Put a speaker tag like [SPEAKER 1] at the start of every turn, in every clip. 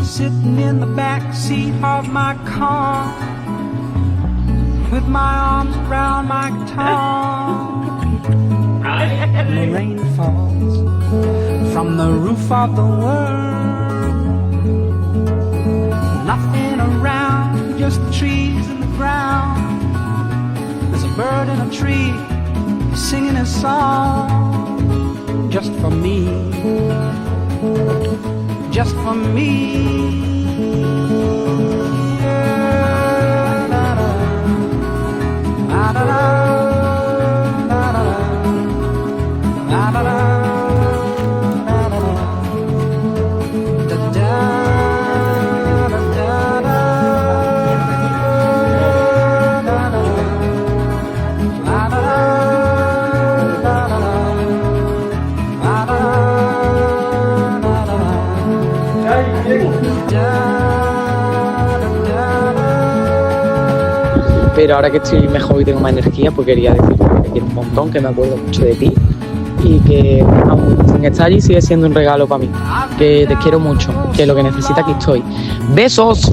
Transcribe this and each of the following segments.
[SPEAKER 1] Sitting in the back seat of my car with my arms around my guitar. And the rain falls from the roof of the world. Nothing around, just the trees and the ground. There's a bird in a tree singing a song just for me. Just for me.
[SPEAKER 2] Pero ahora que estoy mejor y tengo más energía, pues quería decirte que te quiero un montón, que me acuerdo mucho de ti y que aún sin estar allí sigue siendo un regalo para mí, que te quiero mucho, que lo que necesitas aquí estoy. ¡Besos!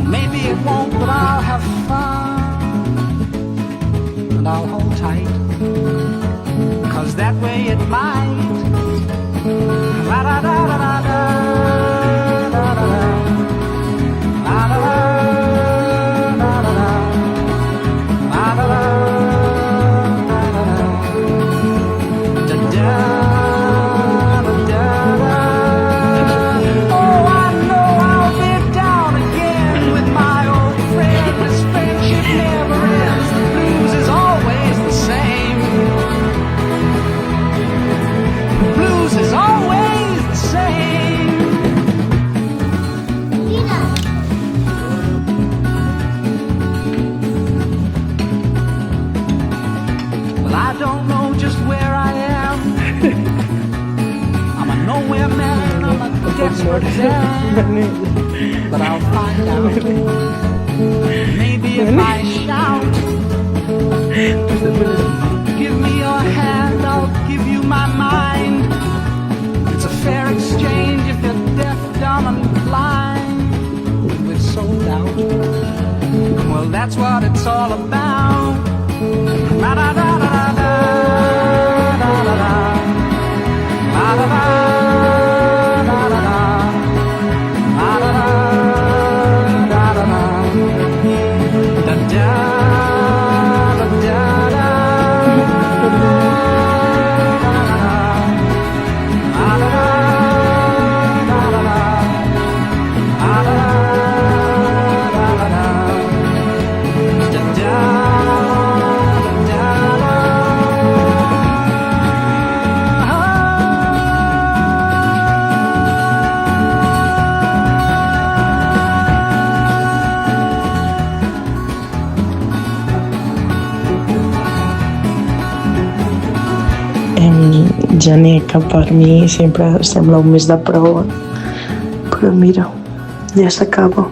[SPEAKER 1] Maybe it won't, but I'll have fun. And I'll hold tight, 'cause that way it might. La da da da da da da da da da da but I'll find out. Maybe if I shout, give me your hand, I'll give you my mind. It's a fair exchange if you're deaf, dumb and blind. We're sold out. Well, that's what it's all about. Da-da-da-da-da-da, da-da-da, da-da-da.
[SPEAKER 3] Janeca per mi sempre sembla un mes de prova, però mira, ja s'acaba.